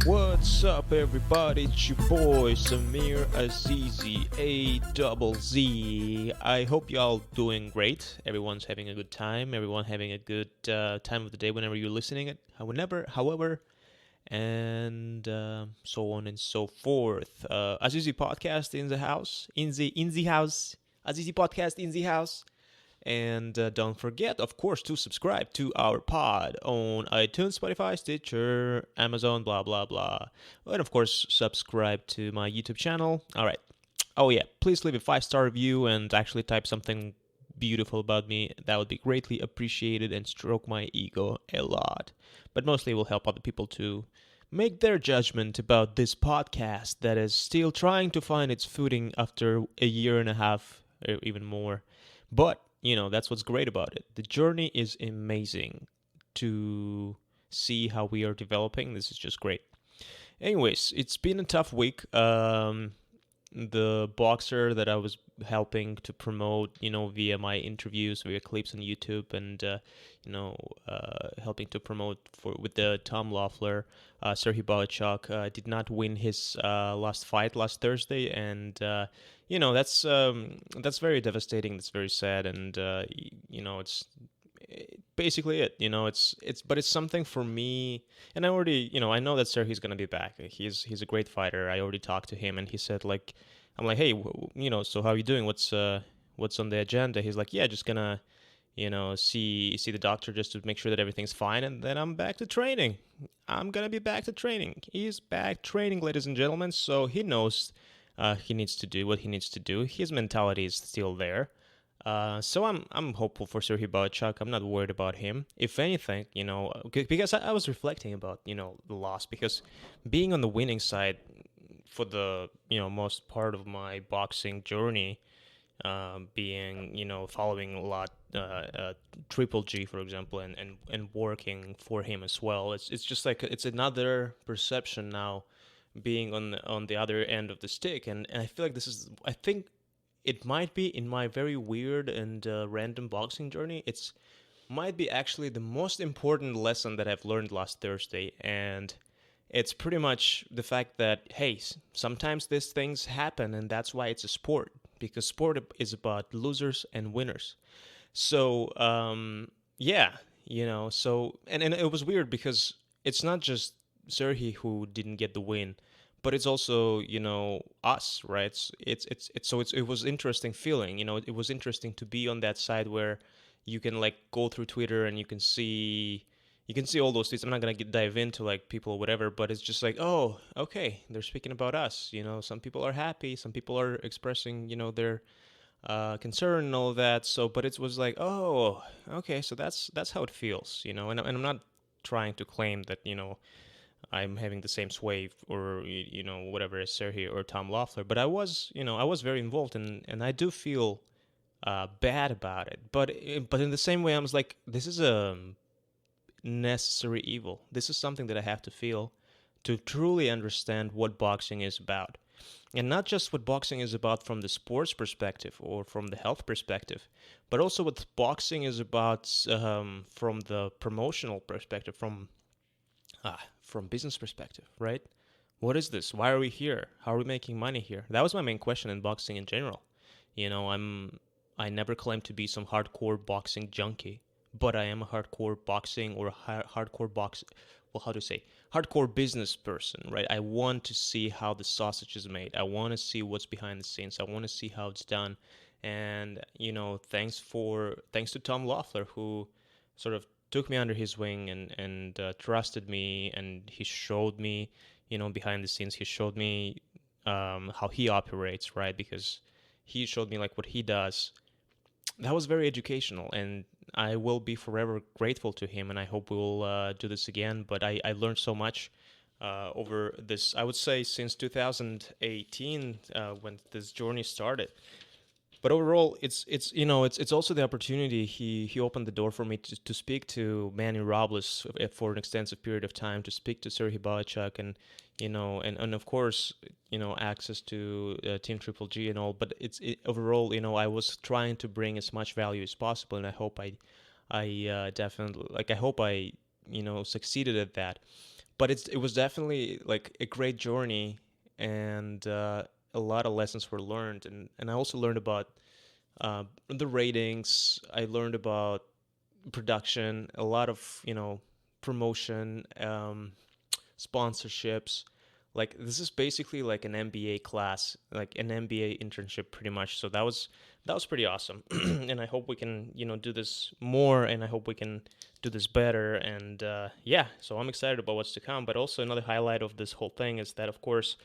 What's up, everybody? It's your boy Samir Azizi, A-double-Z. I hope y'all doing great. Everyone's having a good time. Everyone having a good time of the day whenever you're listening it. However, and so on and so forth. Azizi podcast in the house. In the house. Azizi podcast in the house. And don't forget, of course, to subscribe to our pod on iTunes, Spotify, Stitcher, Amazon, blah, blah, blah. And of course, subscribe to my YouTube channel. All right. Oh, yeah. Please leave a 5-star review and actually type something beautiful about me. That would be greatly appreciated and stroke my ego a lot. But mostly it will help other people to make their judgment about this podcast that is still trying to find its footing after a year and a half, or even more. But that's what's great about it. The journey is amazing to see how we are developing. This is just great. Anyways, it's been a tough week. The boxer that I was helping to promote, via my interviews, via clips on YouTube, and helping to promote with the Tom Loeffler, Serhii Bohachuk, did not win his last fight last Thursday, and that's very devastating. That's very sad, and it's basically it. It's something for me, and I already, I know that Serhii's gonna be back. He's a great fighter. I already talked to him, and he said like, I'm like, hey, so how are you doing? What's on the agenda? He's like, yeah, just gonna, see the doctor just to make sure that everything's fine, and then I'm back to training. I'm gonna be back to training. He's back training, ladies and gentlemen. So he knows he needs to do what he needs to do. His mentality is still there. So I'm hopeful for Serhii Bohachuk. I'm not worried about him. If anything, because I was reflecting about the loss, because being on the winning side for the most part of my boxing journey, being following a lot Triple G, for example, and working for him as well. It's just like it's another perception now, being on the other end of the stick, and I feel like I think it might be in my very weird and random boxing journey. It's might be actually the most important lesson that I've learned last Thursday, and it's pretty much the fact that hey, sometimes these things happen, and that's why it's a sport, because sport is about losers and winners. So yeah, so and it was weird because it's not just Serhii who didn't get the win, but it's also us, right? It was interesting feeling. It was interesting to be on that side where you can like go through Twitter and you can see all those things. I'm not gonna dive into like people or whatever, but it's just like, oh, okay, they're speaking about us. Some people are happy, some people are expressing their concern and all of that. So, but it was like, oh, okay, so that's how it feels. And I'm not trying to claim that I'm having the same sway or whatever as Serhii or Tom Loeffler, but I was very involved, and I do feel bad about it. But in the same way, I was like, this is a necessary evil. This is something that I have to feel to truly understand what boxing is about. And not just what boxing is about from the sports perspective or from the health perspective, but also what boxing is about from the promotional perspective, from business perspective, right? What is this? Why are we here? How are we making money here? That was my main question in boxing in general. I never claimed to be some hardcore boxing junkie, but I am a hardcore boxing or hardcore box. Well, how to say hardcore business person, right? I want to see how the sausage is made. I want to see what's behind the scenes. I want to see how it's done. And thanks to Tom Loeffler, who sort of took me under his wing and trusted me, and he showed me behind the scenes. He showed me how he operates, right? Because he showed me like what he does. That was very educational, and I will be forever grateful to him, and I hope we'll do this again. But I learned so much over this, I would say, since 2018, when this journey started. But overall, it's also the opportunity. He opened the door for me to speak to Manny Robles for an extensive period of time, to speak to Serhii Bohachuk, and and of course access to Team Triple G and all. But overall, I was trying to bring as much value as possible, and I hope I definitely, like, I hope I succeeded at that. but it was definitely like a great journey, and a lot of lessons were learned, and I also learned about the ratings. I learned about production, a lot of promotion, sponsorships. Like this is basically like an MBA class, like an MBA internship, pretty much. So that was pretty awesome, and I hope we can do this more, and I hope we can do this better. And yeah, so I'm excited about what's to come. But also another highlight of this whole thing is that, of course,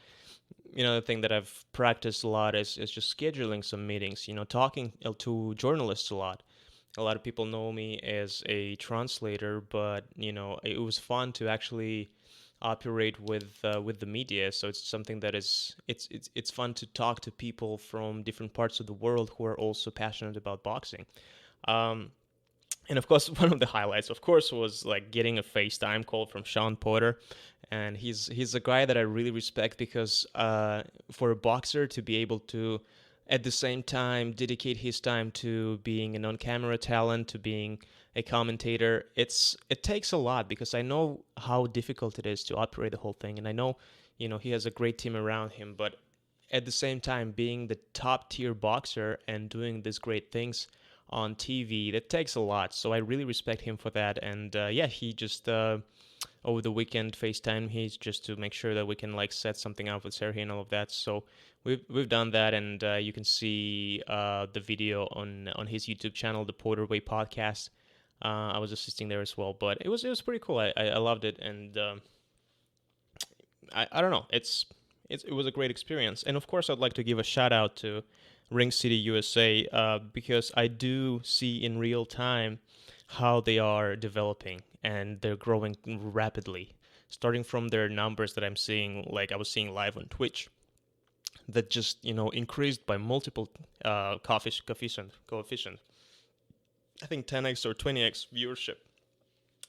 the thing that I've practiced a lot is just scheduling some meetings. Talking to journalists a lot. A lot of people know me as a translator, but it was fun to actually operate with the media. So it's something that it's fun to talk to people from different parts of the world who are also passionate about boxing. Um, and of course, one of the highlights, of course, was like getting a FaceTime call from Sean Porter, and he's a guy that I really respect because for a boxer to be able to, at the same time, dedicate his time to being an on-camera talent, to being a commentator, it takes a lot, because I know how difficult it is to operate the whole thing, and I know he has a great team around him, but at the same time, being the top tier boxer and doing these great things on TV, that takes a lot. So I really respect him for that. And yeah, he just over the weekend FaceTime he's just to make sure that we can like set something up with Serhii and all of that. So we've done that, and you can see the video on his YouTube channel, the Porter Way Podcast. I was assisting there as well, but it was pretty cool. I loved it, and I don't know. It was a great experience, and of course, I'd like to give a shout out to Ring City USA, because I do see in real time how they are developing, and they're growing rapidly. Starting from their numbers that I'm seeing, like I was seeing live on Twitch, that just increased by multiple coefficient. I think 10x or 20x viewership,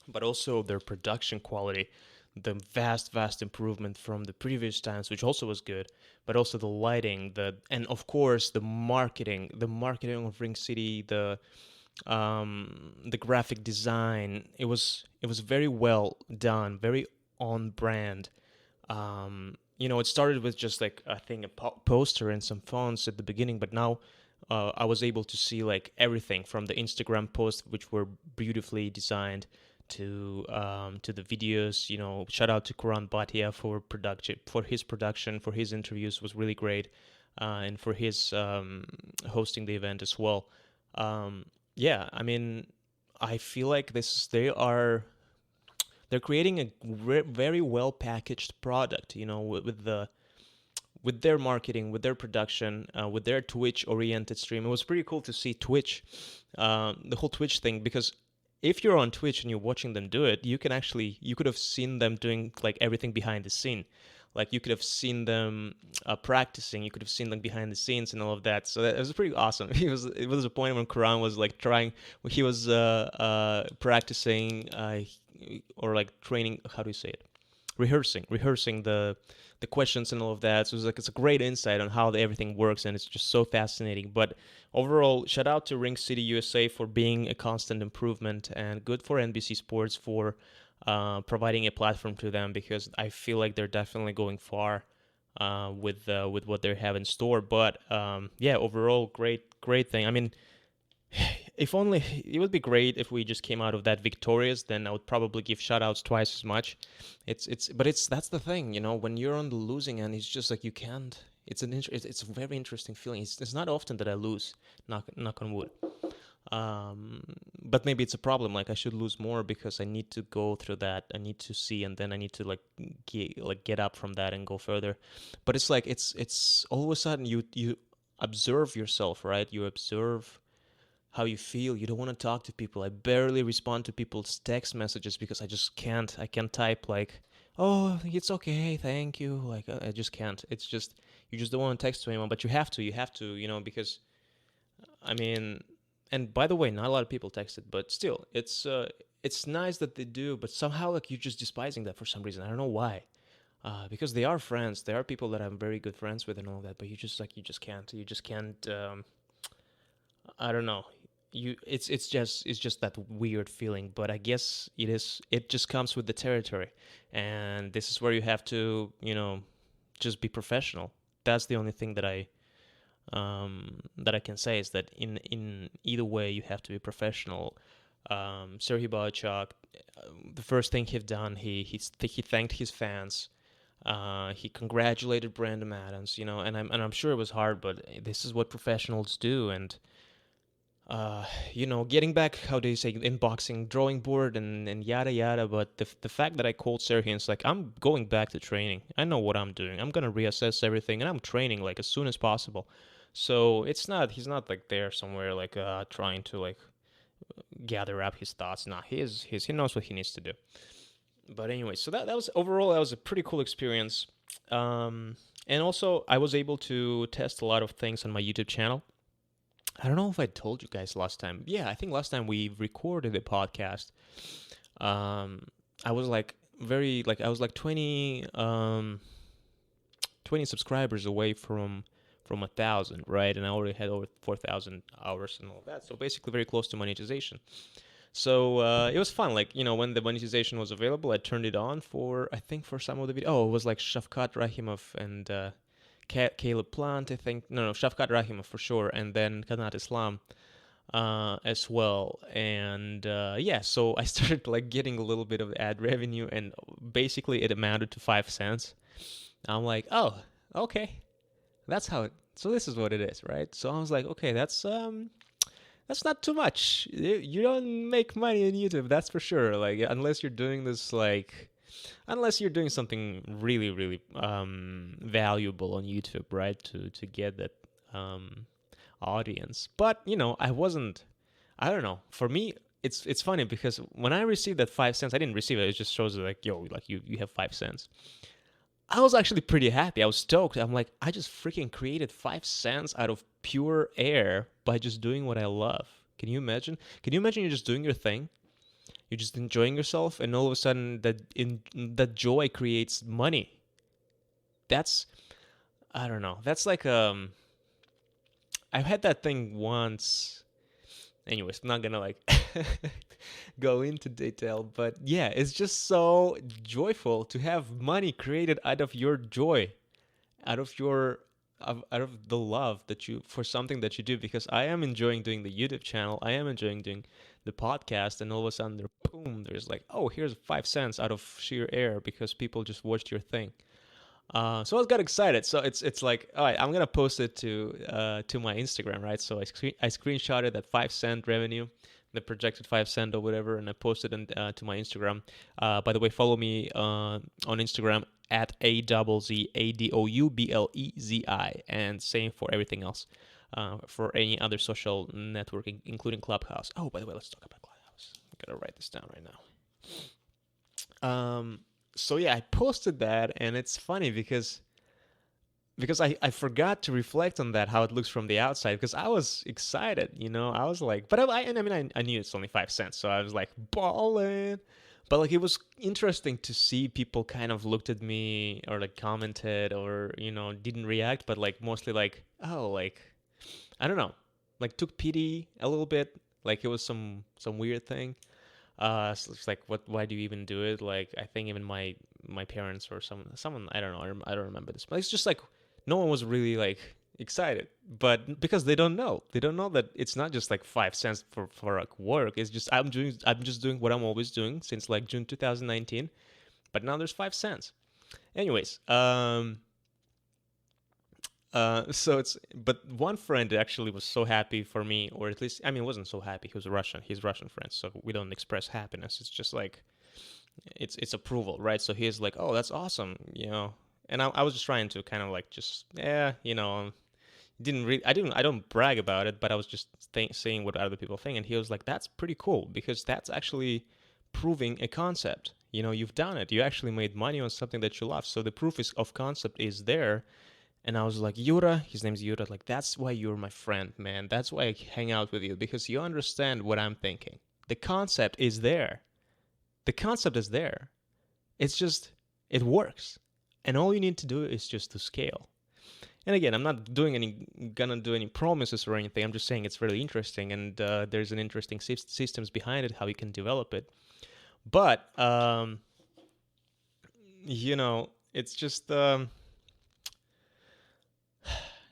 but also their production quality, the vast improvement from the previous times, which also was good, but also the lighting, and of course the marketing of Ring City, the graphic design. It was very well done, very on brand. It started with just like I think a poster and some fonts at the beginning, but now I was able to see like everything from the Instagram posts, which were beautifully designed, to the videos. Shout out to Karan Bhatia for his production, for his interviews was really great, and for his hosting the event as well. Yeah, I mean, I feel like they're creating a very well packaged product. With their marketing, with their production, with their Twitch oriented stream. It was pretty cool to see Twitch, the whole Twitch thing, because if you're on Twitch and you're watching them do it, you could have seen them doing like everything behind the scene. Like you could have seen them practicing, you could have seen them behind the scenes and all of that. So that it was pretty awesome. It was a point when Karan was like he was practicing or like training. How do you say it? Rehearsing the questions and all of that. So it's a great insight on how everything works, and it's just so fascinating. But overall, shout out to Ring City USA for being a constant improvement, and good for NBC Sports for providing a platform to them, because I feel like they're definitely going far with what they have in store. But yeah, overall, great thing. I mean, if only it would be great if we just came out of that victorious. Then I would probably give shoutouts twice as much. But that's the thing, when you're on the losing end, it's just like you can't. It's a very interesting feeling. It's not often that I lose. Knock on wood. But maybe it's a problem. Like I should lose more, because I need to go through that. I need to see, and then I need to get up from that and go further. But it's like it's all of a sudden you observe yourself, right? You observe how you feel. You don't want to talk to people. I barely respond to people's text messages because I just can't. I can't type like, "Oh, it's okay, thank you." Like I just can't. It's just you just don't want to text to anyone, but you have to. You have to, because I mean, and by the way, not a lot of people text it, but still, it's nice that they do. But somehow, like you're just despising that for some reason. I don't know why. Because they are friends. They are people that I'm very good friends with and all that. But you just can't. You just can't. I don't know. it's just that weird feeling, but I guess it just comes with the territory, and this is where you have to, just be professional. That's the only thing that I can say, is that in either way you have to be professional. Serhii Bohachuk, the first thing he've done, he thanked his fans. He congratulated Brandon Adams, and I'm sure it was hard, but this is what professionals do. And getting back, how do you say, in boxing, drawing board and yada yada. But the fact that I called Serhii, it's like, I'm going back to training. I know what I'm doing. I'm gonna reassess everything, and I'm training like as soon as possible. So he's not like there somewhere like trying to like gather up his thoughts. Nah, he knows what he needs to do. But anyway, so that was overall, that was a pretty cool experience. And also I was able to test a lot of things on my YouTube channel. I don't know if I told you guys last time. Yeah, I think last time we recorded a podcast, I was like I was like 20 subscribers away from 1,000, right? And I already had over 4,000 hours and all that. So basically very close to monetization. So it was fun. Like, when the monetization was available, I turned it on for some of the video. Oh, it was like Shavkat Rahimov and Caleb Plant, I think. No, Shavkat Rahimov for sure. And then Kanat Islam as well. And yeah, so I started like getting a little bit of ad revenue, and basically it amounted to 5 cents. I'm like, oh, okay. So this is what it is, right? So I was like, okay, that's not too much. You don't make money on YouTube, that's for sure. Like, unless you're doing this, like, unless you're doing something really, really valuable on YouTube, right? To get that audience. But I wasn't. I don't know. For me, it's funny because when I received that 5 cents, I didn't receive it. It just shows like, yo, like you have 5 cents. I was actually pretty happy. I was stoked. I'm like, I just freaking created 5 cents out of pure air by just doing what I love. Can you imagine? Can you imagine you're just doing your thing? You're just enjoying yourself, and all of a sudden that joy creates money. That's, I don't know. That's like I've had that thing once. Anyways, I'm not gonna like go into detail, but yeah, it's just so joyful to have money created out of your joy, out of the love that you for something that you do. Because I am enjoying doing the YouTube channel, I am enjoying doing the podcast, and all of a sudden there's like, oh, here's 5 cents out of sheer air because people just watched your thing. So I got excited. So it's like, all right, I'm gonna post it to my Instagram, right? So I screenshotted that 5 cent revenue, the projected 5 cent or whatever, and I posted it to my Instagram. By the way, follow me on Instagram at AZZADOUBLEZI, and same for everything else. For any other social networking, including Clubhouse. Oh, by the way, let's talk about Clubhouse. I'm gonna write this down right now. So yeah, I posted that, and it's funny because I forgot to reflect on that, how it looks from the outside, because I was excited, I was like, but I knew it's only 5 cents, so I was like ballin'. But like, it was interesting to see people kind of looked at me or like commented or didn't react, but like mostly like, oh, like, I don't know, like took pity a little bit, like it was some weird thing. So it's like, why do you even do it? Like, I think even my parents or someone, I don't know, I don't remember this, but it's just like, no one was really like excited, but because they don't know that it's not just like 5 cents for like work. It's just, I'm just doing what I'm always doing since like June 2019, but now there's 5 cents. Anyways, so but one friend actually was so happy for me, or at least, I mean, wasn't so happy. He was Russian. He's Russian friends, so we don't express happiness. It's just like, it's approval, right? So he's like, oh, that's awesome, And I was just trying to kind of like, just, I don't brag about it, but I was just saying what other people think. And he was like, that's pretty cool, because that's actually proving a concept. You've done it. You actually made money on something that you love. So the proof of concept is there. And I was like, Yura, his name's Yura, like, that's why you're my friend, man. That's why I hang out with you, because you understand what I'm thinking. The concept is there. The concept is there. It's just, it works. And all you need to do is just to scale. And again, I'm not gonna do any promises or anything. I'm just saying it's really interesting, and there's an interesting systems behind it, how you can develop it. But it's just I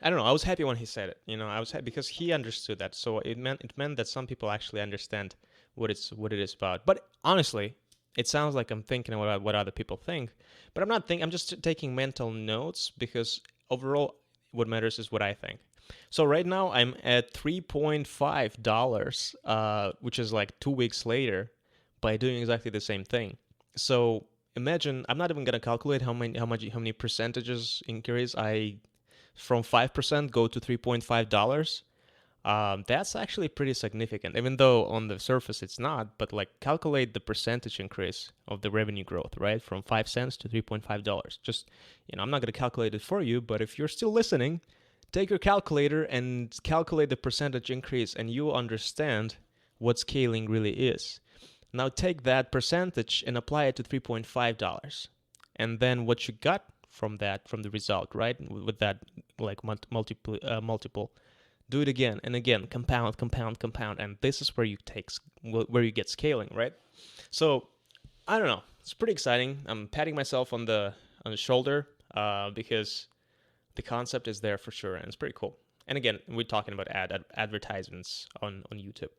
don't know. I was happy when he said it. I was happy because he understood that. So it meant that some people actually understand what it is about. But honestly, it sounds like I'm thinking about what other people think, but I'm not thinking. I'm just taking mental notes because overall, what matters is what I think. So right now I'm at $3.5, which is like 2 weeks later, by doing exactly the same thing. So imagine I'm not even gonna calculate how many percentages increase I from 5% go to $3.5. That's actually pretty significant, even though on the surface it's not. But like, calculate the percentage increase of the revenue growth, right? From 5 cents to $3.5. Just, I'm not going to calculate it for you, but if you're still listening, take your calculator and calculate the percentage increase, and you'll understand what scaling really is. Now take that percentage and apply it to $3.5. And then what you got from the result, right? With that, like, multiple, do it again and again, compound, and this is where you get scaling, right? So I don't know, it's pretty exciting. I'm patting myself on the shoulder because the concept is there for sure, and it's pretty cool. And again, we're talking about advertisements on YouTube.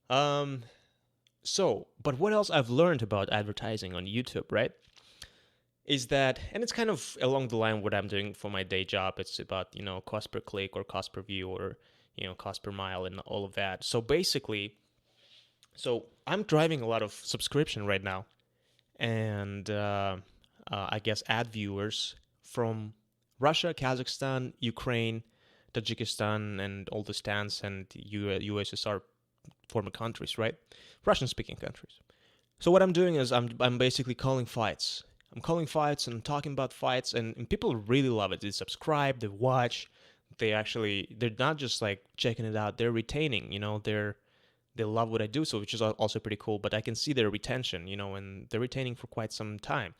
But what else I've learned about advertising on YouTube, right, is that, and it's kind of along the line of what I'm doing for my day job. It's about, cost per click or cost per view or, cost per mile and all of that. So basically, I'm driving a lot of subscription right now, and I guess ad viewers from Russia, Kazakhstan, Ukraine, Tajikistan, and all the stands and USSR former countries, right? Russian-speaking countries. So what I'm doing is I'm basically calling fights. I'm calling fights and talking about fights, and people really love it. They subscribe, they watch, they're not just like checking it out, they're retaining, they love what I do, so which is also pretty cool. But I can see their retention, and they're retaining for quite some time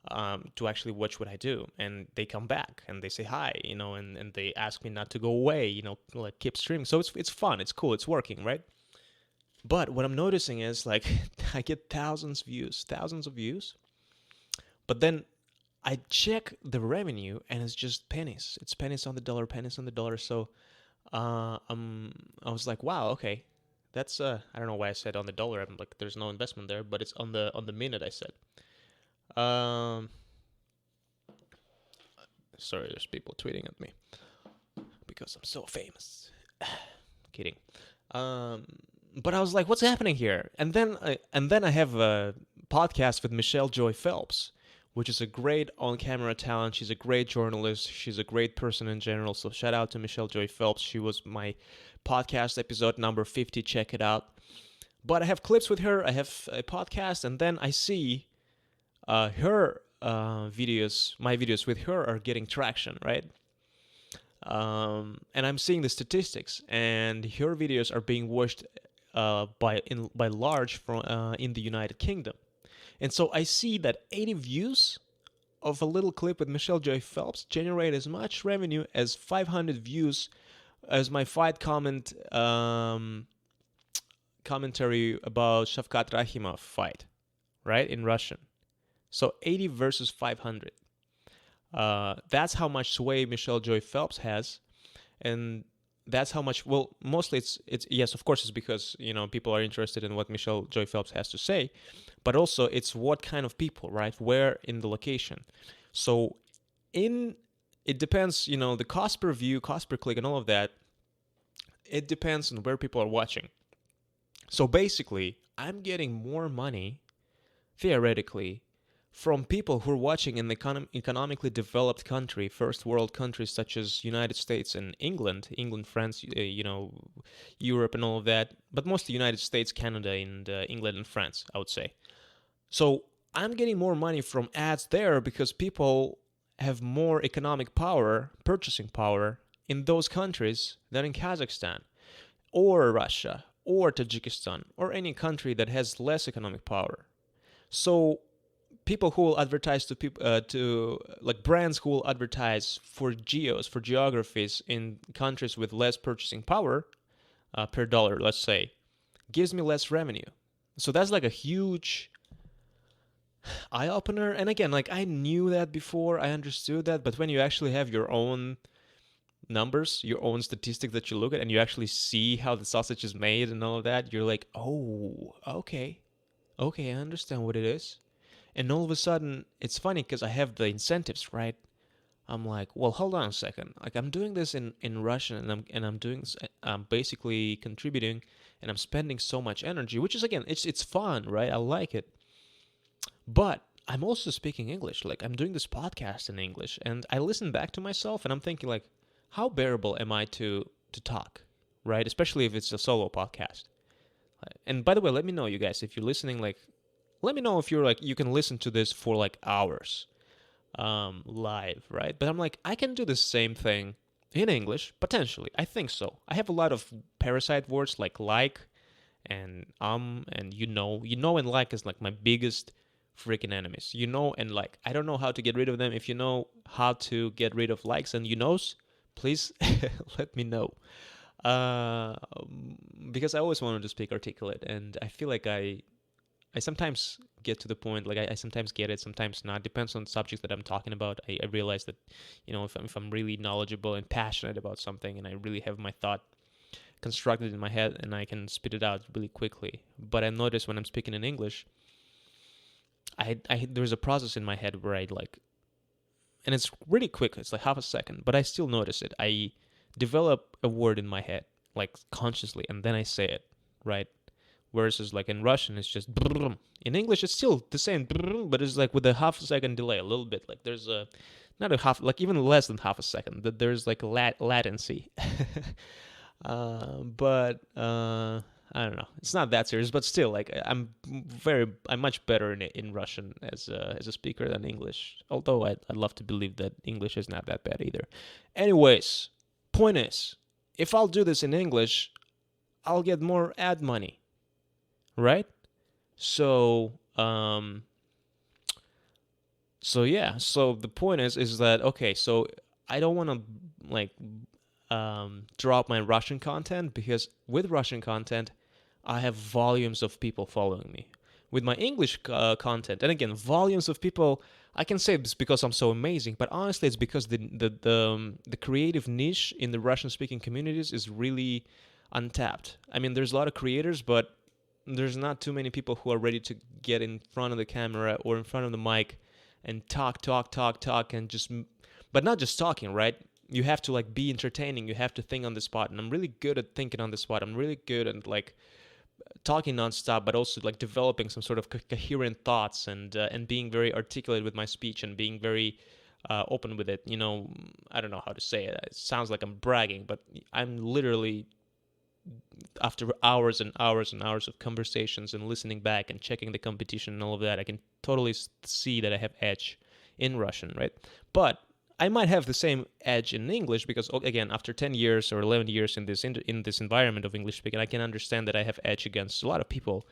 to actually watch what I do, and they come back and they say hi, and they ask me not to go away, like keep streaming. So it's fun, it's cool, it's working, right? But what I'm noticing is, like, I get thousands of views, but then I check the revenue and it's just pennies. It's pennies on the dollar, pennies on the dollar. So I was like, wow, okay, that's I don't know why I said on the dollar. I'm like, there's no investment there, but it's on the minute, I said. Sorry, there's people tweeting at me because I'm so famous. Kidding. But I was like, what's happening here? And then I have a podcast with Michelle Joy Phelps, which is a great on-camera talent. She's a great journalist. She's a great person in general. So shout out to Michelle Joy Phelps. She was my podcast episode number 50. Check it out. But I have clips with her. I have a podcast, and then I see her videos. My videos with her are getting traction, right? And I'm seeing the statistics, and her videos are being watched by large from in the United Kingdom. And so I see that 80 views of a little clip with Michelle Joy Phelps generate as much revenue as 500 views as my fight commentary about Shavkat Rakhimov fight, right, in Russian. So 80 versus 500. That's how much sway Michelle Joy Phelps has, and that's how much. Well, mostly it's yes, of course, it's because people are interested in what Michelle Joy Phelps has to say, but also it's what kind of people, right? Where in the location. So it depends, the cost per view, cost per click, and all of that. It depends on where people are watching. So basically, I'm getting more money, theoretically, from people who are watching in the economically developed country, first world countries such as United States and England, France, Europe and all of that, but mostly United States, Canada, and England and France, I would say. So I'm getting more money from ads there because people have more economic power, purchasing power in those countries than in Kazakhstan or Russia or Tajikistan or any country that has less economic power. So people who will advertise to people to like brands who will advertise for geographies in countries with less purchasing power per dollar, let's say, gives me less revenue. So that's like a huge eye opener. And again, like I knew that before, I understood that, but when you actually have your own numbers, your own statistics that you look at, and you actually see how the sausage is made and all of that, you're like, oh, okay, I understand what it is. And all of a sudden, it's funny because I have the incentives, right? I'm like, well, hold on a second. Like I'm doing this in Russian, I'm basically contributing, and I'm spending so much energy, which is again, it's fun, right? I like it, but I'm also speaking English. Like I'm doing this podcast in English, and I listen back to myself, and I'm thinking like, how bearable am I to talk, right? Especially if it's a solo podcast. And by the way, let me know, you guys, if you're listening. Like, let me know if you're like you can listen to this for like hours, live, right? But I'm like, I can do the same thing in English potentially. I think so. I have a lot of parasite words like and and like is like my biggest freaking enemies. And like, I don't know how to get rid of them. If you know how to get rid of likes and please let me know. Uh, because I always wanted to speak articulate, and I feel like I sometimes get to the point, like I sometimes get it, sometimes not. Depends on the subjects that I'm talking about. I realize that, if I'm really knowledgeable and passionate about something, and I really have my thought constructed in my head, and I can spit it out really quickly. But I notice when I'm speaking in English, there's a process in my head where I like, and it's really quick. It's like half a second, but I still notice it. I develop a word in my head, like consciously, and then I say it, right? Whereas like in Russian, it's just in English, it's still the same, but it's like with a half a second delay, a little bit. Like there's a not a half, like even less than half a second. That there's like a latency. But I don't know. It's not that serious, but still, like I'm much better in Russian as a speaker than English. Although I'd love to believe that English is not that bad either. Anyways, point is, if I'll do this in English, I'll get more ad money, right? So yeah. So the point is that okay. So I don't want to like drop my Russian content, because with Russian content, I have volumes of people following me. With my English content, and again, volumes of people, I can say this because I'm so amazing, but honestly, it's because the creative niche in the Russian-speaking communities is really untapped. I mean, there's a lot of creators, but there's not too many people who are ready to get in front of the camera or in front of the mic and talk, and just, but not just talking, right? You have to like be entertaining. You have to think on the spot, and I'm really good at thinking on the spot. I'm really good at like talking nonstop, but also like developing some sort of coherent thoughts, and being very articulate with my speech, and being very open with it. I don't know how to say it. It sounds like I'm bragging, but I'm literally, after hours and hours and hours of conversations and listening back and checking the competition and all of that, I can totally see that I have edge in Russian, right? But I might have the same edge in English because, again, after 10 years or 11 years in this environment of English speaking, I can understand that I have edge against a lot of people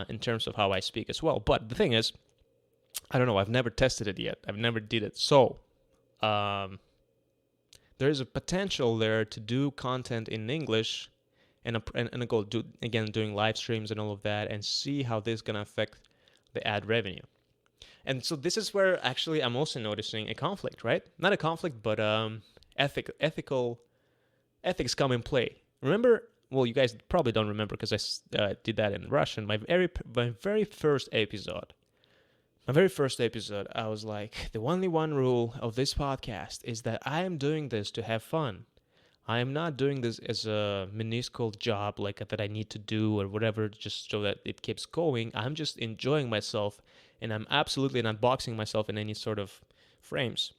in terms of how I speak as well. But the thing is, I don't know. I've never tested it yet. I've never did it. So there is a potential there to do content in English and go doing live streams and all of that, and see how this is going to affect the ad revenue. And so this is where actually I'm also noticing a conflict, right? Not a conflict, but ethics come in play. Remember? Well, you guys probably don't remember because I did that in Russian. My very first episode, I was like, the only one rule of this podcast is that I am doing this to have fun. I am not doing this as a minuscule job like that I need to do or whatever, just so that it keeps going. I'm just enjoying myself, and I'm absolutely not boxing myself in any sort of frames.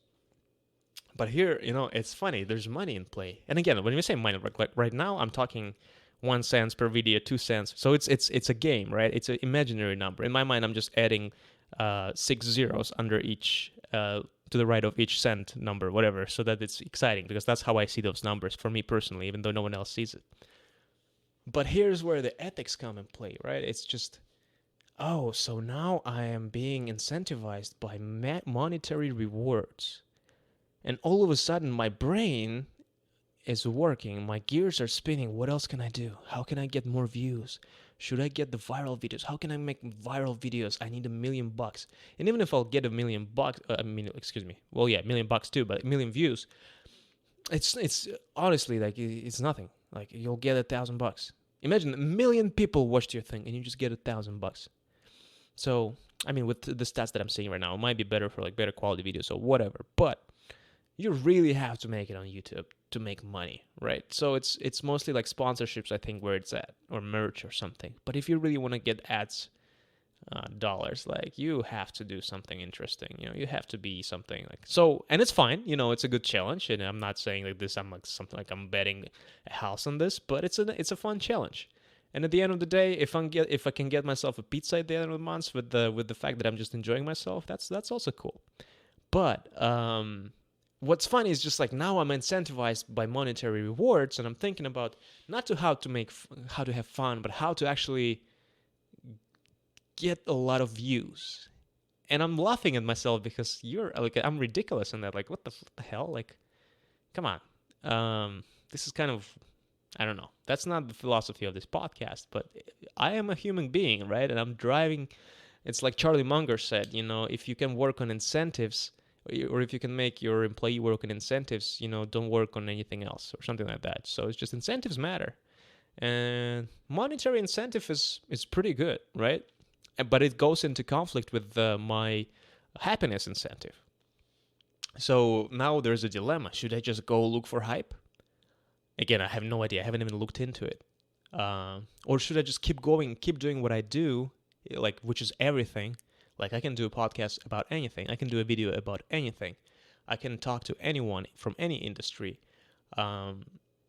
But here, it's funny. There's money in play. And again, when we say money, like right now, I'm talking 1 cent per video, 2 cents. So it's a game, right? It's an imaginary number. In my mind, I'm just adding 6 zeros under each to the right of each cent number, whatever, so that it's exciting, because that's how I see those numbers for me personally, even though no one else sees it. But here's where the ethics come in play, right? It's just, oh, so now I am being incentivized by monetary rewards. And all of a sudden, my brain is working. My gears are spinning. What else can I do? How can I get more views? Should I get the viral videos? How can I make viral videos? I need $1,000,000. And even if I'll get $1,000,000, excuse me. Well, yeah, $1,000,000 too, but 1,000,000 views. It's honestly like it's nothing. Like you'll get $1,000. Imagine 1,000,000 people watched your thing and you just get $1,000. So I mean, with the stats that I'm seeing right now, it might be better for like better quality videos or whatever. But you really have to make it on YouTube to make money, right? So it's mostly like sponsorships, I think, where it's at, or merch or something. But if you really want to get ads, dollars, like you have to do something interesting. You have to be something like so, and it's fine. It's a good challenge, and I'm not saying like this. I'm like something like I'm betting a house on this, but it's a fun challenge. And at the end of the day, if I can get myself a pizza at the end of the month with the fact that I'm just enjoying myself, that's also cool. But what's funny is just like now I'm incentivized by monetary rewards, and I'm thinking about not to how to have fun, but how to actually get a lot of views. And I'm laughing at myself because I'm ridiculous in that. Like, what the hell? Like, come on. This is kind of, I don't know. That's not the philosophy of this podcast, but I am a human being, right? And I'm driving. It's like Charlie Munger said, if you can work on incentives, or if you can make your employee work on incentives, don't work on anything else or something like that. So it's just incentives matter. And monetary incentive is pretty good, right? But it goes into conflict with my happiness incentive. So now there's a dilemma. Should I just go look for hype? Again, I have no idea. I haven't even looked into it. Or should I just keep doing what I do, like which is everything? Like I can do a podcast about anything. I can do a video about anything. I can talk to anyone from any industry.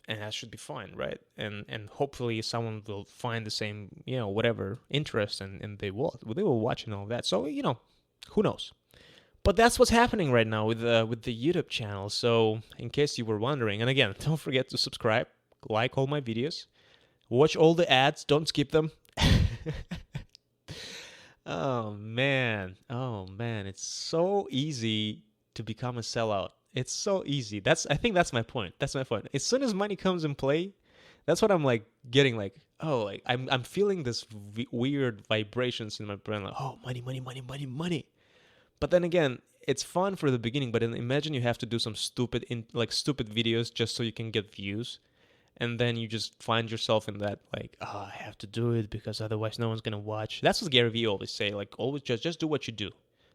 And that should be fine, right? And hopefully someone will find the same, whatever interest, and they will watch and all that. So who knows? But that's what's happening right now with the YouTube channel. So in case you were wondering, and again, don't forget to subscribe, like all my videos, watch all the ads, don't skip them. Oh man, it's so easy to become a sellout. It's so easy. I think that's my point. As soon as money comes in play, that's what I'm like getting like, oh, like I'm feeling this weird vibrations in my brain like, oh, money, money, money, money, money. But then again, it's fun for the beginning, but then imagine you have to do some stupid videos just so you can get views. And then you just find yourself in that like, oh, I have to do it because otherwise no one's going to watch. That's what Gary Vee always say, like always just do what you do.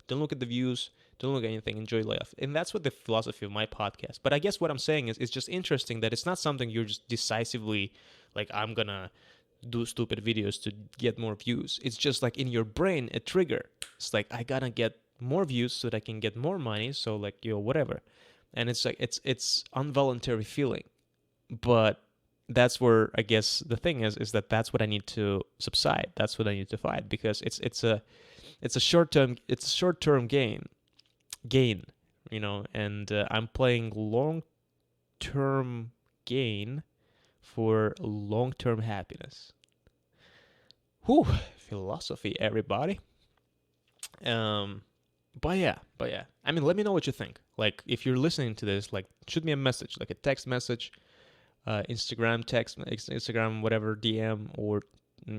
Don't look at the views. Don't look at anything. Enjoy life. And that's what the philosophy of my podcast. But I guess what I'm saying is it's just interesting that it's not something you're just decisively like, I'm going to do stupid videos to get more views. It's just like in your brain, a trigger. It's like, I got to get more views so that I can get more money. So like, whatever. And it's like, it's involuntary feeling. But that's where I guess the thing is that that's what I need to subside. That's what I need to fight because it's a short-term gain, and I'm playing long-term gain for long-term happiness. Whew, philosophy, everybody. But yeah. I mean, let me know what you think. Like, if you're listening to this, like, shoot me a message, like a text message, Instagram, whatever, DM, or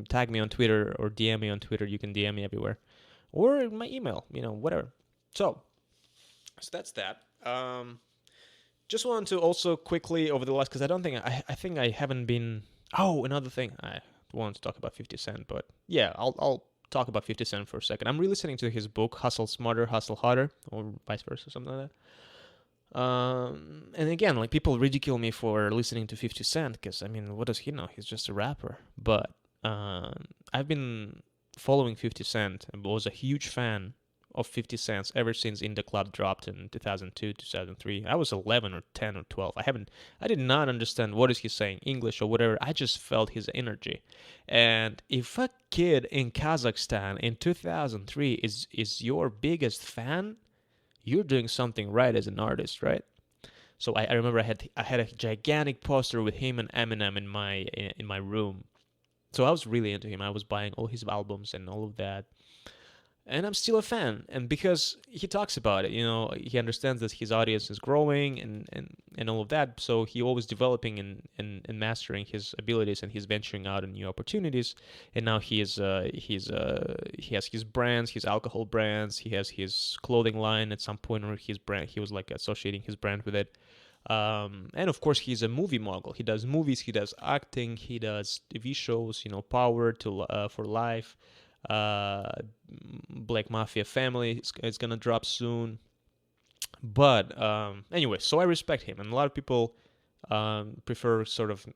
tag me on Twitter, or DM me on Twitter. You can DM me everywhere. Or my email, whatever. So that's that. Just wanted to also quickly over the last, because I think I haven't been. Oh, another thing, I wanted to talk about 50 Cent, but yeah, I'll talk about 50 Cent for a second. I'm re-listening to his book, Hustle Smarter, Hustle Harder, or vice versa, something like that. And again, like people ridicule me for listening to 50 Cent, because I mean, what does he know? He's just a rapper. But I've been following 50 Cent and was a huge fan of 50 Cent ever since In the Club dropped in 2002, 2003. I was 11 or 10 or 12. I did not understand what is he saying, English or whatever. I just felt his energy. And if a kid in Kazakhstan in 2003 is your biggest fan, you're doing something right as an artist, right? So I remember I had a gigantic poster with him and Eminem in my room. So I was really into him. I was buying all his albums and all of that. And I'm still a fan. And because he talks about it, he understands that his audience is growing and all of that. So he always developing and mastering his abilities, and he's venturing out in new opportunities. And now he has his brands, his alcohol brands. He has his clothing line at some point, or his brand. He was like associating his brand with it. And of course, he's a movie mogul. He does movies, he does acting, he does TV shows. Power to for Life, uh, Black Mafia Family. It's gonna drop soon. But anyway, so I respect him, and a lot of people prefer sort of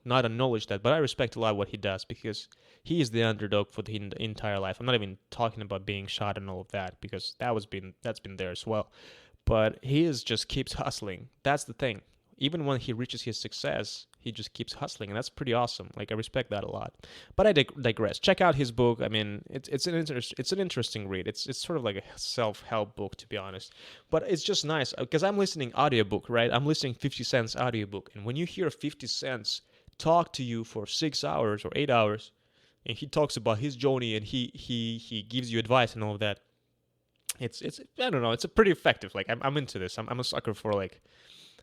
not acknowledge that, but I respect a lot what he does because he is the underdog for the entire life. I'm not even talking about being shot and all of that because that's been there as well. But he just keeps hustling. That's the thing. Even when he reaches his success, he just keeps hustling, and that's pretty awesome. Like, I respect that a lot. But I digress. Check out his book. I mean, it's an interesting read. It's sort of like a self-help book, to be honest. But it's just nice because I'm listening audiobook, right? I'm listening 50 Cent's audiobook, and when you hear 50 Cent's talk to you for 6 hours or 8 hours, and he talks about his journey, and he gives you advice and all of that, it's I don't know, it's a pretty effective. Like, I'm into this. I'm a sucker for, like,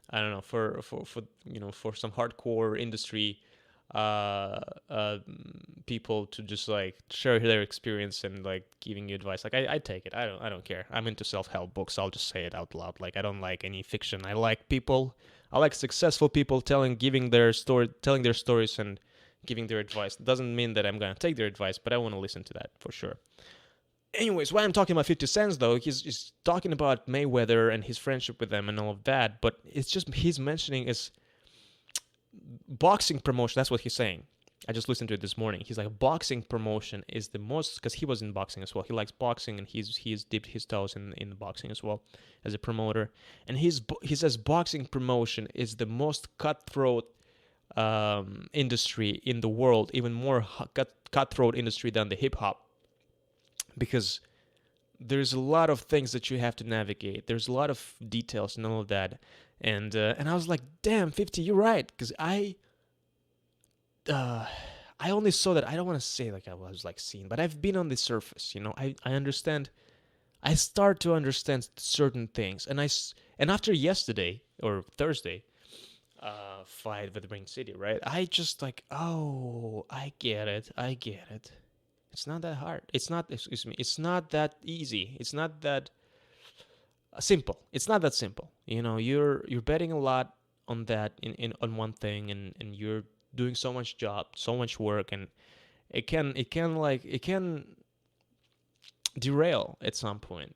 I don't know, for for some hardcore industry people to just like share their experience and like giving you advice. Like, I take it. I don't care. I'm into self-help books. I'll just say it out loud. Like, I don't like any fiction. I like successful people telling their stories and giving their advice. It doesn't mean that I'm gonna take their advice, but I want to listen to that for sure. Anyways, why I'm talking about 50 Cent, though, he's talking about Mayweather and his friendship with them and all of that, but it's just he's mentioning is boxing promotion. That's what he's saying. I just listened to it this morning. He's like, boxing promotion is the most, because he was in boxing as well. He likes boxing, and he's dipped his toes in the boxing as well as a promoter. And he says boxing promotion is the most cutthroat industry in the world, even more cutthroat industry than the hip hop, because there's a lot of things that you have to navigate. There's a lot of details and all of that. And I was like, damn, 50, you're right. Because I only saw that. I don't want to say like I was like seeing, but I've been on the surface. I understand. I start to understand certain things. And after yesterday or Thursday fight with Ring City, right? I just like, oh, I get it. It's not that hard. It's not, excuse me, it's not that easy. It's not that simple. It's not that simple. You're betting a lot on that on one thing, and you're doing so much work, and it can derail at some point,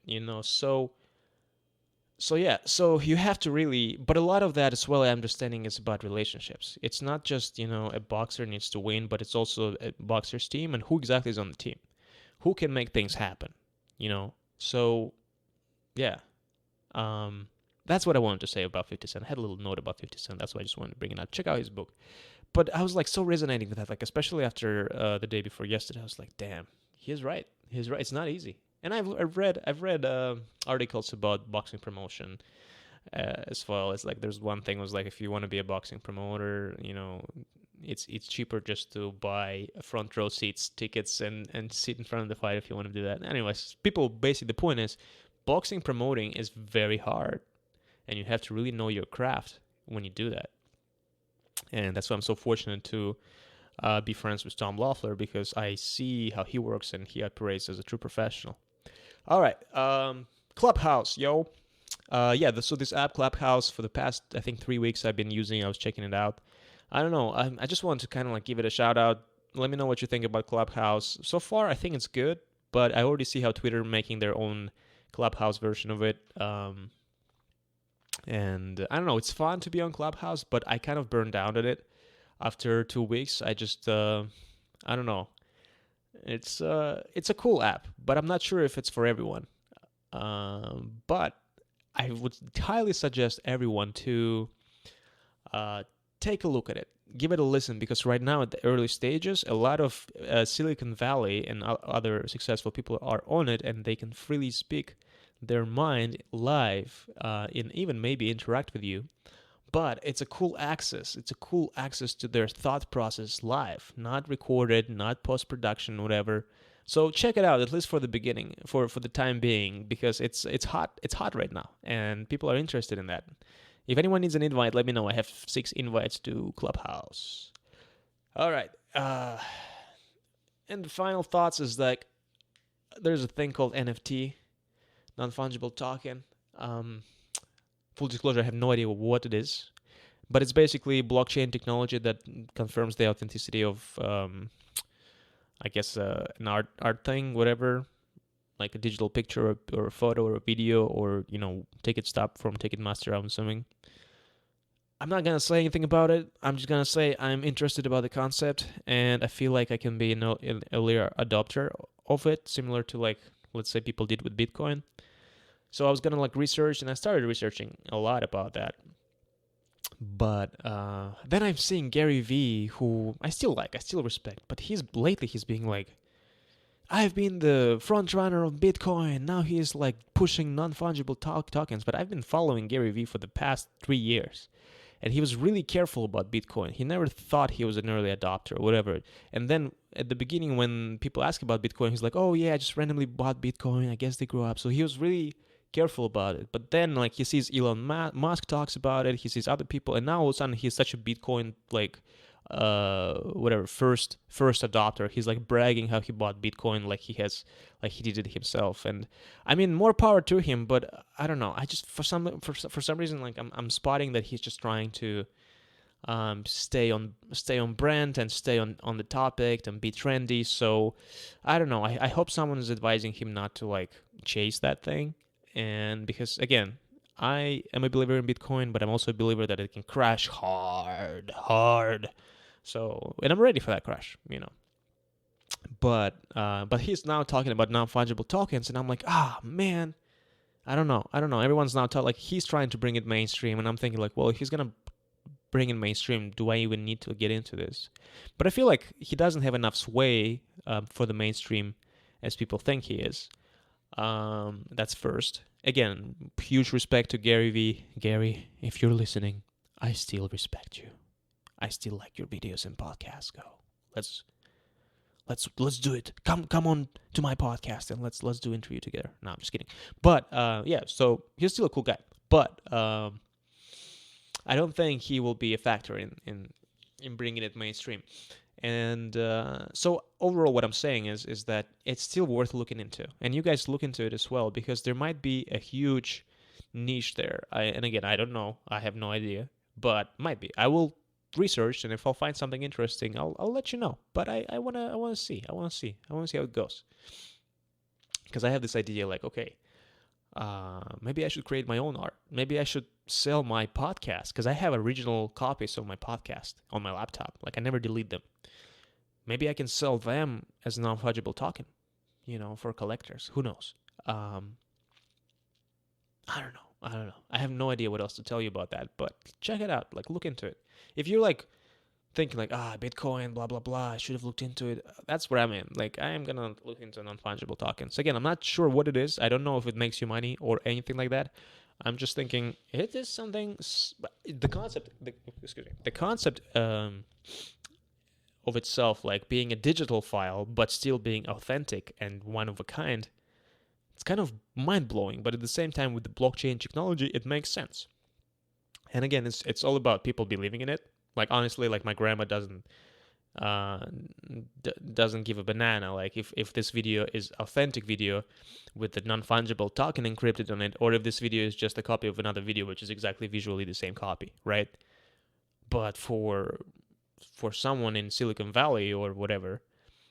so yeah, so you have to really, but a lot of that as well, I'm understanding, is about relationships. It's not just, a boxer needs to win, but it's also a boxer's team and who exactly is on the team. Who can make things happen, So, yeah. That's what I wanted to say about 50 Cent. I had a little note about 50 Cent. That's why I just wanted to bring it out. Check out his book. But I was like so resonating with that, like especially after the day before yesterday. I was like, damn, he's right. It's not easy. And I've read articles about boxing promotion as well. It's like there's one thing was like, if you want to be a boxing promoter, it's cheaper just to buy front row tickets and sit in front of the fight if you want to do that. Anyways, basically the point is, boxing promoting is very hard, and you have to really know your craft when you do that. And that's why I'm so fortunate to be friends with Tom Loeffler, because I see how he works and he operates as a true professional. All right, Clubhouse, yo. So this app Clubhouse, for the past, I think, 3 weeks I've been using. I was checking it out. I don't know. I just wanted to kind of like give it a shout out. Let me know what you think about Clubhouse. So far, I think it's good, but I already see how Twitter making their own Clubhouse version of it. And I don't know. It's fun to be on Clubhouse, but I kind of burned out at it after 2 weeks. I just, I don't know. It's a cool app, but I'm not sure if it's for everyone. But I would highly suggest everyone to take a look at it, give it a listen, because right now at the early stages, a lot of Silicon Valley and other successful people are on it, and they can freely speak their mind live and even maybe interact with you. but it's a cool access. It's a cool access to their thought process live, not recorded, not post-production, whatever. So check it out, at least for the beginning, for the time being, because it's hot. It's hot right now, and people are interested in that. If anyone needs an invite, let me know. I have 6 invites to Clubhouse. All right. And the final thoughts is like, there's a thing called NFT, non-fungible token. Full disclosure, I have no idea what it is, but it's basically blockchain technology that confirms the authenticity of, I guess, an art thing, whatever, like a digital picture or a photo or a video or, ticket stop from Ticketmaster, I'm assuming. I'm not going to say anything about it. I'm just going to say I'm interested about the concept, and I feel like I can be an earlier adopter of it, similar to, like, let's say people did with Bitcoin. So I was going to research, and I started researching a lot about that. But then I'm seeing Gary Vee, who I still respect, but he's being like, I've been the front runner of Bitcoin. Now he's like pushing non-fungible tokens. But I've been following Gary Vee for the past 3 years. And he was really careful about Bitcoin. He never thought he was an early adopter or whatever. And then at the beginning, when people ask about Bitcoin, he's like, oh yeah, I just randomly bought Bitcoin. I guess they grew up. So he was really careful about it. But then he sees Elon Musk talks about it. He sees other people. And now all of a sudden he's such a Bitcoin first adopter. He's like bragging how he bought Bitcoin like he did it himself. And I mean, more power to him, but I don't know, I just for some reason I'm spotting that he's just trying to stay on brand and stay on the topic and be trendy. So I don't know, I hope someone is advising him not to chase that thing. And because again, I am a believer in Bitcoin, but I'm also a believer that it can crash hard. So, and I'm ready for that crash, But he's now talking about non-fungible tokens, and I'm like, man, I don't know. Everyone's now he's trying to bring it mainstream, and I'm thinking well, if he's gonna bring it mainstream, do I even need to get into this? But I feel like he doesn't have enough sway for the mainstream as people think he is. That's first. Again, huge respect to Gary Vee. Gary, if you're listening, I still respect you. I still like your videos and podcasts. Go. Let's do it. Come on to my podcast and let's do an interview together. No, I'm just kidding. But yeah, so he's still a cool guy. But I don't think he will be a factor in bringing it mainstream. And so overall, what I'm saying is that it's still worth looking into, and you guys look into it as well, because there might be a huge niche there. And again, I don't know. I have no idea, but might be. I will research, and if I'll find something interesting, I'll let you know. But I wanna see how it goes, because I have this idea okay, maybe I should create my own art. Maybe I should sell my podcast, because I have original copies of my podcast on my laptop. I never delete them. Maybe I can sell them as a non-fungible token, for collectors. Who knows? I don't know. I have no idea what else to tell you about that, but check it out. Look into it. If you're thinking Bitcoin, blah, blah, blah, I should have looked into it. That's where I'm in. I am going to look into non-fungible tokens. Again, I'm not sure what it is. I don't know if it makes you money or anything like that. I'm just thinking it is something. The concept of itself, being a digital file, but still being authentic and one of a kind, it's kind of mind-blowing. But at the same time, with the blockchain technology, it makes sense. And again, it's all about people believing in it. Honestly, my grandma doesn't give a banana. If this video is authentic video with the non-fungible token encrypted on it, or if this video is just a copy of another video, which is exactly visually the same copy, right? But for someone in Silicon Valley or whatever,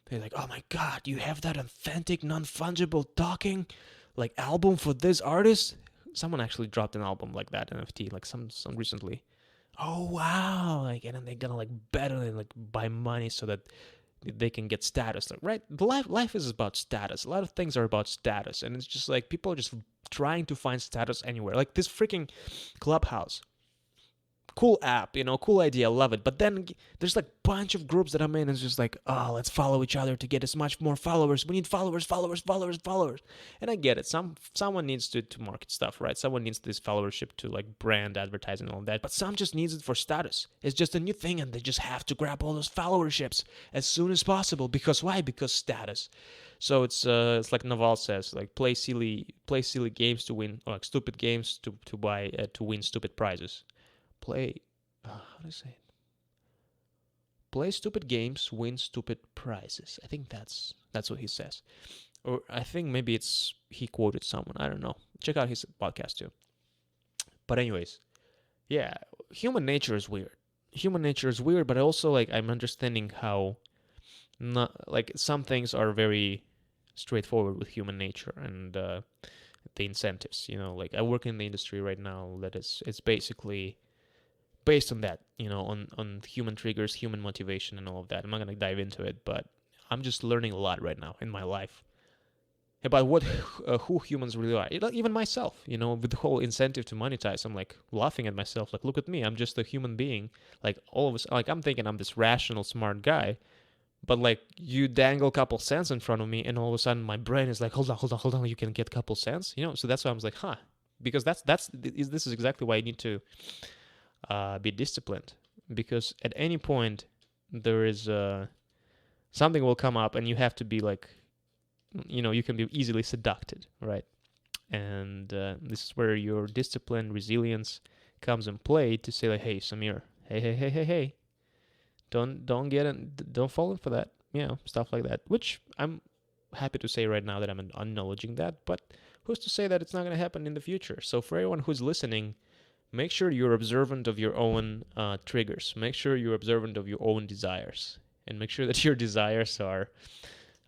they're like, oh my God, you have that authentic non-fungible token album for this artist? Someone actually dropped an album like that, NFT, some recently. Oh wow, and then they're gonna bet on it, buy money so that they can get status. Right? Life is about status. A lot of things are about status, and it's just people are just trying to find status anywhere. This freaking Clubhouse. cool app, cool idea, love it. But then there's like a bunch of groups that I'm in, and it's just like, oh, let's follow each other to get as much more followers. We need followers, followers, followers, followers. And I get it. Someone needs to market stuff, right? Someone needs this followership to like brand advertising and all that. But some just needs it for status. It's just a new thing, and they just have to grab all those followerships as soon as possible. Because why? Because status. So it's like Naval says, like play silly games to win, or like stupid games to buy to win stupid prizes. How do I say it? Play stupid games, win stupid prizes. I think that's what he says. Or I think maybe he quoted someone. I don't know. Check out his podcast too. But anyways, yeah, human nature is weird. But also like I'm understanding how not like some things are very straightforward with human nature and the incentives. Like I work in the industry right now that it's basically based on that, on human triggers, human motivation, and all of that. I'm not going to dive into it, but I'm just learning a lot right now in my life about who humans really are. Even myself, with the whole incentive to monetize, I'm like laughing at myself. Like, look at me, I'm just a human being. Like all of us, like I'm thinking I'm this rational, smart guy, but like you dangle a couple cents in front of me, and all of a sudden my brain is like, hold on, you can get a couple cents, So that's why I was like, because this is exactly why I need to be disciplined, because at any point there is something will come up and you have to be like, you can be easily seduced, right? And this is where your discipline, resilience comes in play to say like, hey Samir, hey, don't fall in for that, stuff like that, which I'm happy to say right now that I'm acknowledging that, but who's to say that it's not going to happen in the future? So for everyone who's listening, make sure you're observant of your own triggers. Make sure you're observant of your own desires. And make sure that your desires are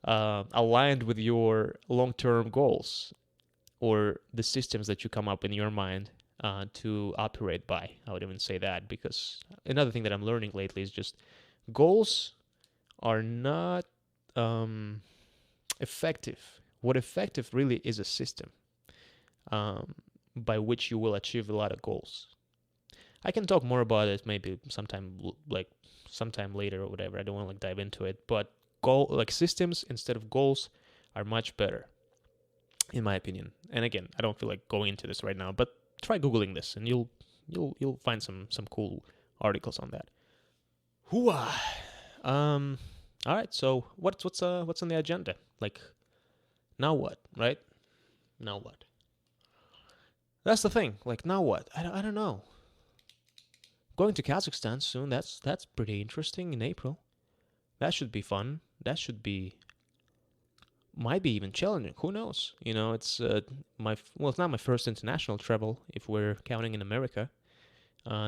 aligned with your long-term goals or the systems that you come up in your mind to operate by. I would even say that, because another thing that I'm learning lately is just goals are not effective. What effective really is a system. By which you will achieve a lot of goals. I can talk more about it maybe sometime later or whatever. I don't want to dive into it, but systems instead of goals are much better, in my opinion. And again, I don't feel like going into this right now, but try googling this, and you'll find some cool articles on that. Hooah! All right. So what's on the agenda? Like, now what? Right? Now what? That's the thing. Like, now what? I don't know. Going to Kazakhstan soon. That's pretty interesting in April. That should be fun. That should be might be even challenging. Who knows? It's it's not my first international travel if we're counting in America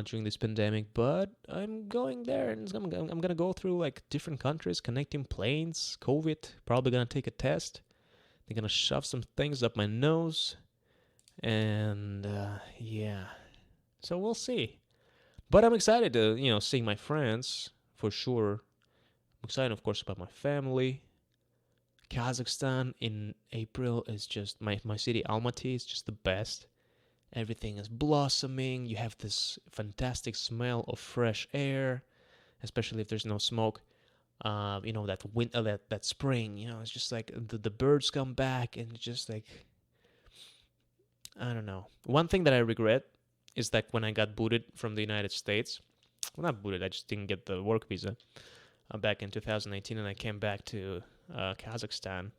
during this pandemic, but I'm going there, and I'm gonna go through like different countries, connecting planes, COVID. Probably gonna take a test. They're gonna shove some things up my nose. And yeah, so we'll see. But I'm excited to see my friends for sure. I'm excited, of course, about my family. Kazakhstan in April is just my city. Almaty is just the best. Everything is blossoming. You have this fantastic smell of fresh air, especially if there's no smoke. That winter, that spring. It's just like the birds come back, and it's just like, I don't know. One thing that I regret is that when I got booted from the United States, well, not booted, I just didn't get the work visa back in 2018, and I came back to Kazakhstan,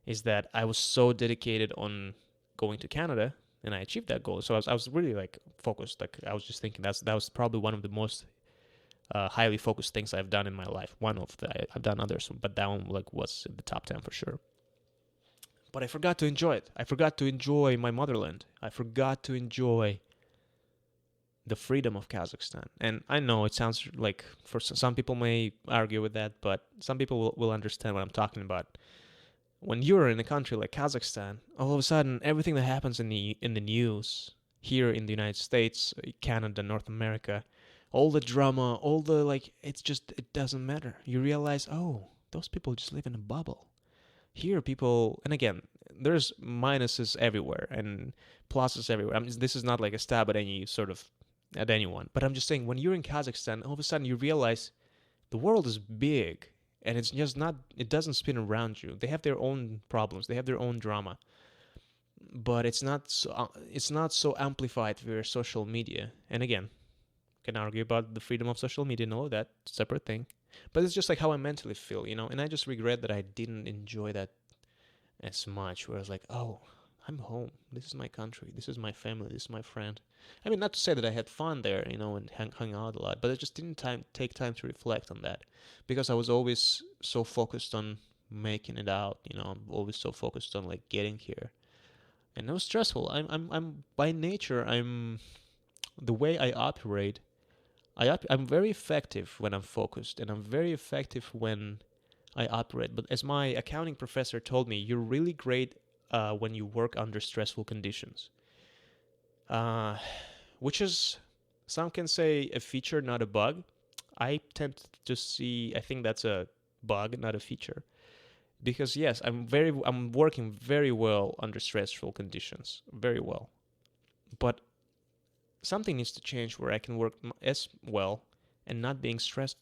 is that I was so dedicated on going to Canada, and I achieved that goal. So I was really like focused. Like I was just thinking that was probably one of the most highly focused things I've done in my life. I've done others, but that one like was in the top 10 for sure. But I forgot to enjoy it. I forgot to enjoy my motherland. I forgot to enjoy the freedom of Kazakhstan. And I know it sounds like, for some people may argue with that, but some people will understand what I'm talking about. When you're in a country like Kazakhstan, all of a sudden everything that happens in the news here in the United States, Canada, North America, all the drama, all the it doesn't matter. You realize, oh, those people just live in a bubble. Here, people, and again, there's minuses everywhere and pluses everywhere. I mean, this is not like a stab at any sort of at anyone. But I'm just saying, when you're in Kazakhstan, all of a sudden you realize the world is big, and it's just not, it doesn't spin around you. They have their own problems, they have their own drama, but it's not so amplified via social media. And again, can argue about the freedom of social media and all of that, separate thing. But it's just like how I mentally feel, and I just regret that I didn't enjoy that as much, where I was like, oh, I'm home. This is my country. This is my family. This is my friend. I mean, not to say that I had fun there, and hung out a lot, but I just didn't take time to reflect on that, because I was always so focused on making it out. I'm always so focused on like getting here, and it was stressful. I'm by nature, the way I operate. I'm very effective when I'm focused, and I'm very effective when I operate. But as my accounting professor told me, you're really great when you work under stressful conditions, which is, some can say, a feature, not a bug. I tend to see, I think that's a bug, not a feature, because yes, I'm working very well under stressful conditions, very well, but something needs to change where I can work as well and not being stressed.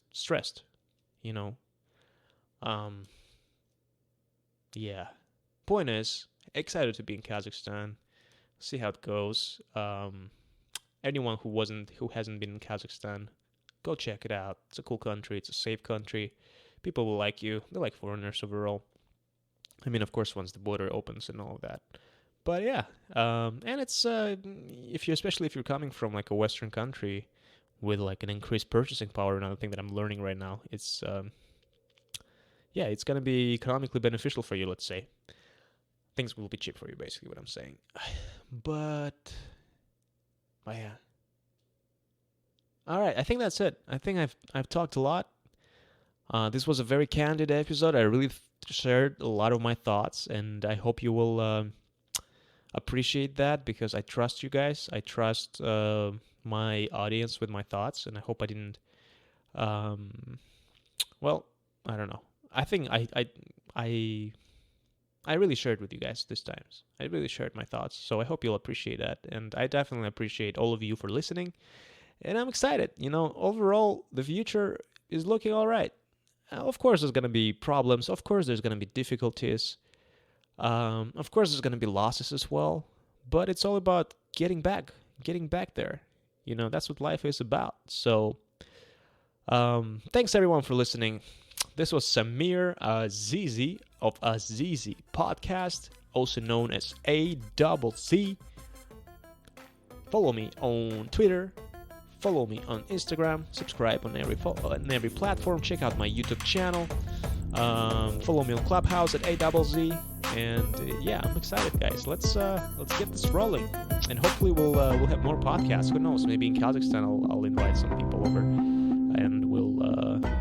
Yeah. Point is, excited to be in Kazakhstan. See how it goes. Anyone who hasn't been in Kazakhstan, go check it out. It's a cool country. It's a safe country. People will like you. They like foreigners overall. I mean, of course, once the border opens and all of that. But yeah, and it's especially if you're coming from like a Western country with like an increased purchasing power, another thing that I'm learning right now, it's it's gonna be economically beneficial for you. Let's say things will be cheap for you, basically what I'm saying. But yeah. All right, I think that's it. I think I've talked a lot. This was a very candid episode. I really shared a lot of my thoughts, and I hope you will appreciate that, because I trust you guys. I trust my audience with my thoughts, and I hope I didn't. Well, I don't know. I think I really shared with you guys this time. I really shared my thoughts, so I hope you'll appreciate that, and I definitely appreciate all of you for listening. And I'm excited. Overall, the future is looking all right. Of course, there's gonna be problems. Of course, there's gonna be difficulties. Of course, there's gonna be losses as well. But it's all about getting back there. That's what life is about. So, thanks everyone for listening. This was Samir Azizi of Azizi Podcast, also known as AZZ. Follow me on Twitter. Follow me on Instagram. Subscribe on every platform. Check out my YouTube channel. Follow me on Clubhouse at AZZ. And I'm excited, guys. Let's get this rolling, and hopefully we'll have more podcasts. Who knows? Maybe in Kazakhstan I'll invite some people over, and we'll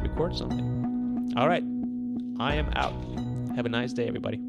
record something. All right, I am out. Have a nice day, everybody.